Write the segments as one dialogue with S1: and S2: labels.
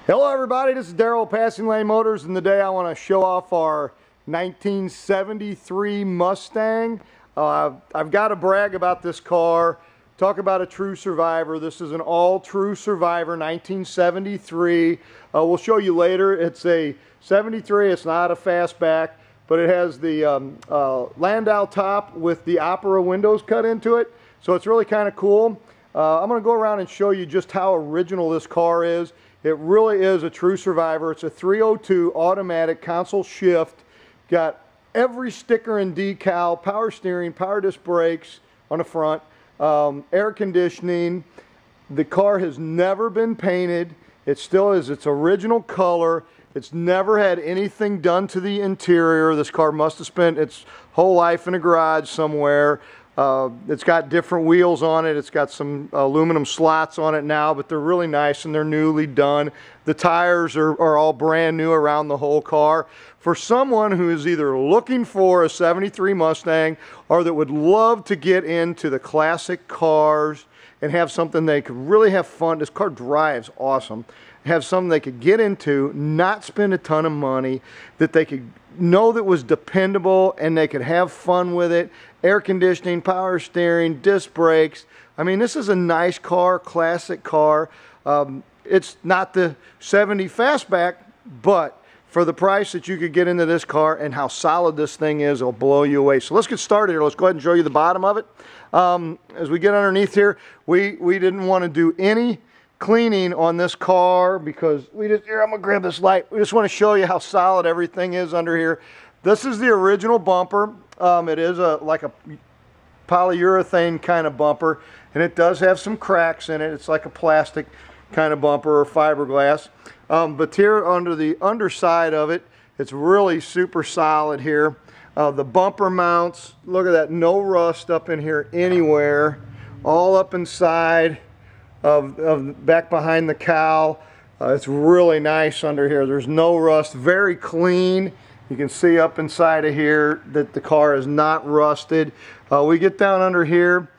S1: Hello everybody, this is Daryl, Passing Lane Motors, and today I want to show off our 1973 Mustang. I've got to brag about this car. Talk about a true survivor. This is an all-true survivor, 1973. We'll show you later. It's a 73, it's not a fastback, but it has the Landau top with the Opera windows cut into it. So it's really kind of cool. I'm going to go around and show you just how original this car is. It really is a true survivor. It's a 302 automatic console shift. Got every sticker and decal, power steering, power disc brakes on the front, air conditioning. The car has never been painted. It still is its original color. It's never had anything done to the interior. This car must have spent its whole life in a garage somewhere. It's got different wheels on it. It's got some aluminum slots on it now, but they're really nice and they're newly done. The tires are all brand new around the whole car. For someone who is either looking for a 73 Mustang or that would love to get into the classic cars and have something they could really have fun, this car drives awesome, have something they could get into, not spend a ton of money, that they could know that was dependable and they could have fun with it. Air conditioning, power steering, disc brakes. I mean, this is a nice car, classic car. It's not the 70 fastback, but for the price that you could get into this car and how solid this thing is, it'll blow you away. So let's get started here. Let's go ahead and show you the bottom of it. As we get underneath here, we didn't want to do any cleaning on this car because here, I'm gonna grab this light. We just want to show you how solid everything is under here. This is the original bumper. It is like a polyurethane kind of bumper, and it does have some cracks in it. It's like a plastic kind of bumper or fiberglass. But here under the underside of it, it's really super solid here. The bumper mounts, look at that, no rust up in here anywhere. All up inside of back behind the cowl. It's really nice under here. There's no rust, very clean. You can see up inside of here that the car is not rusted. We get down under here.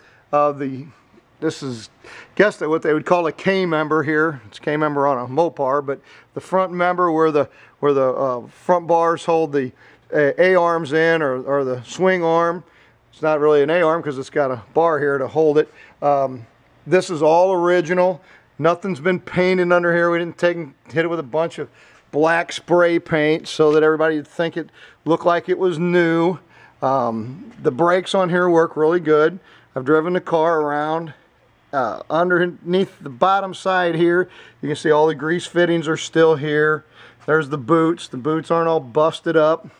S1: This is, guess what they would call a K-member here. It's K-member on a Mopar, but the front member where the front bars hold the A-arms in, or the swing arm. It's not really an A-arm because it's got a bar here to hold it. This is all original. Nothing's been painted under here. We didn't hit it with a bunch of black spray paint so that everybody would think it looked like it was new. The brakes on here work really good. I've driven the car around. Underneath the bottom side here, you can see all the grease fittings are still here. There's the boots. The boots aren't all busted up.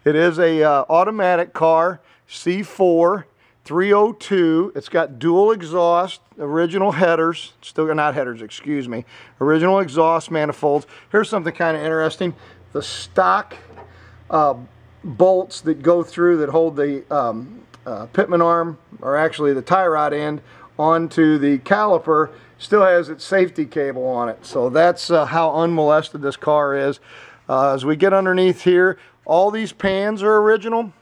S1: It is a automatic car, C4. 302. It's got dual exhaust, original headers, still not headers, excuse me, original exhaust manifolds. Here's something kind of interesting. The stock bolts that go through that hold the pitman arm, or actually the tie rod end, onto the caliper still has its safety cable on it. So that's how unmolested this car is. As we get underneath here, all these pans are original.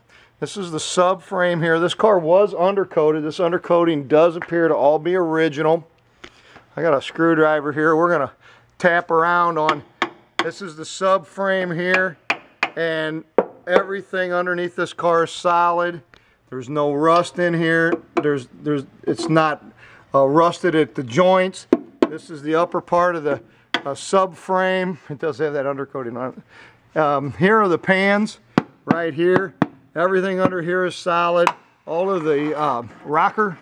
S1: This is the subframe here. This car was undercoated. This undercoating does appear to all be original. I got a screwdriver here. We're going to tap around on. This is the subframe here, and everything underneath this car is solid. There's no rust in here. It's not rusted at the joints. This is the upper part of the subframe. It does have that undercoating on it. Here are the pans right here. Everything under here is solid. All of the rocker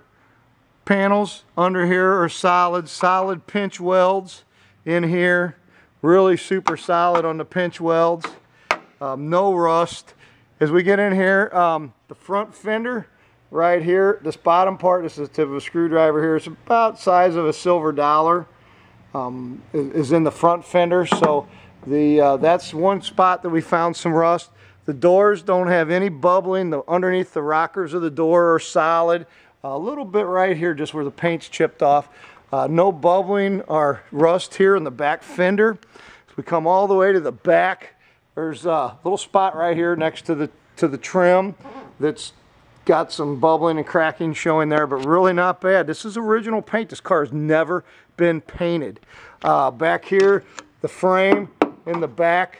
S1: panels under here are solid. Solid pinch welds in here. Really super solid on the pinch welds. No rust. As we get in here, the front fender right here, this bottom part, this is the tip of a screwdriver here. It's about the size of a silver dollar. Is in the front fender. So that's one spot that we found some rust. The doors don't have any bubbling. Underneath the rockers of the door are solid. A little bit right here just where the paint's chipped off. No bubbling or rust here in the back fender. As we come all the way to the back, there's a little spot right here next to the trim that's got some bubbling and cracking showing there, but really not bad. This is original paint. This car has never been painted. Back here, the frame in the back.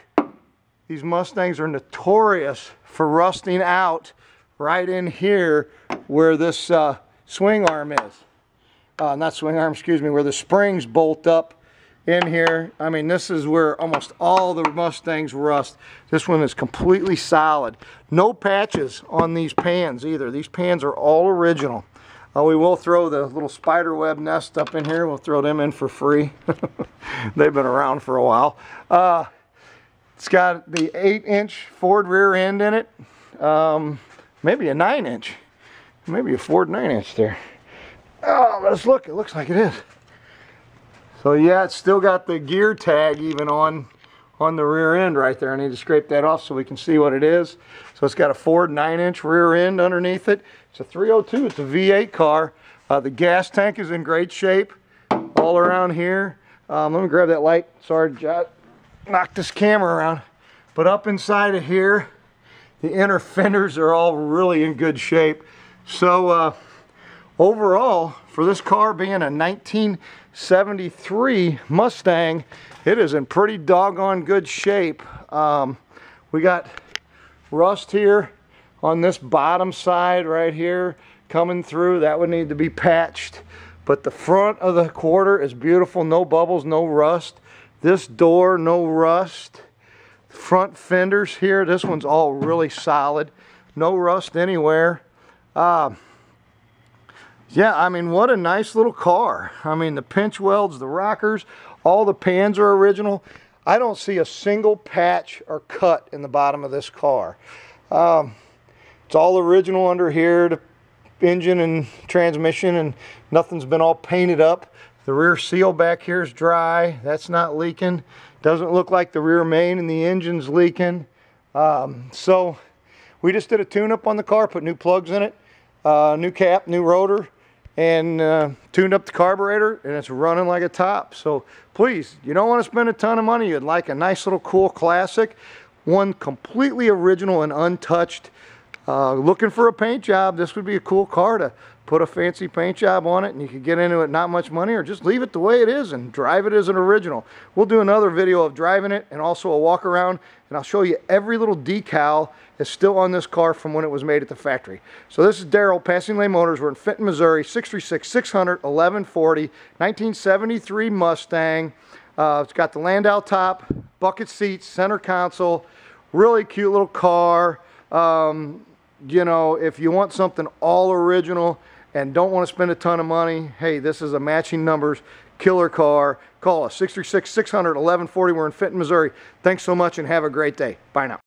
S1: These Mustangs are notorious for rusting out right in here where this swing arm is. Not swing arm, excuse me, where the springs bolt up in here. I mean, this is where almost all the Mustangs rust. This one is completely solid. No patches on these pans either. These pans are all original. We will throw the little spider web nest up in here. We'll throw them in for free. They've been around for a while. It's got the 8-inch Ford rear end in it. Maybe a 9-inch. Maybe a Ford 9-inch there. Oh, let's look. It looks like it is. So yeah, it's still got the gear tag even on the rear end right there. I need to scrape that off so we can see what it is. So it's got a Ford 9-inch rear end underneath it. It's a 302. It's a V8 car. The gas tank is in great shape all around here. Let me grab that light. Sorry, Jot. Knocked this camera around. But up inside of here, the inner fenders are all really in good shape. So overall, for this car being a 1973 Mustang, it is in pretty doggone good shape. We got rust here on this bottom side right here coming through. That would need to be patched. But the front of the quarter is beautiful. No bubbles, no rust. This door, no rust. Front fenders here, this one's all really solid. No rust anywhere. Yeah, I mean, what a nice little car. I mean, the pinch welds, the rockers, all the pans are original. I don't see a single patch or cut in the bottom of this car. It's all original under here, the engine and transmission, and nothing's been all painted up. The rear seal back here is dry. That's not leaking. Doesn't look like the rear main and the engine's leaking. So we just did a tune-up on the car, put new plugs in it, new cap, new rotor, and tuned up the carburetor, and it's running like a top. So please, you don't want to spend a ton of money. You'd like a nice little cool classic, one completely original and untouched. Looking for a paint job, this would be a cool car to put a fancy paint job on it, and you could get into it not much money, or just leave it the way it is and drive it as an original. We'll do another video of driving it and also a walk around, and I'll show you every little decal is still on this car from when it was made at the factory. So this is Daryl, Passing Lane Motors. We're in Fenton, Missouri, 636-600-1140, 1973 Mustang. It's got the Landau top, bucket seats, center console, really cute little car. You know, if you want something all original and don't want to spend a ton of money, hey, this is a matching numbers killer car. Call us 636-600-1140. We're in Fenton, Missouri. Thanks so much and have a great day. Bye now.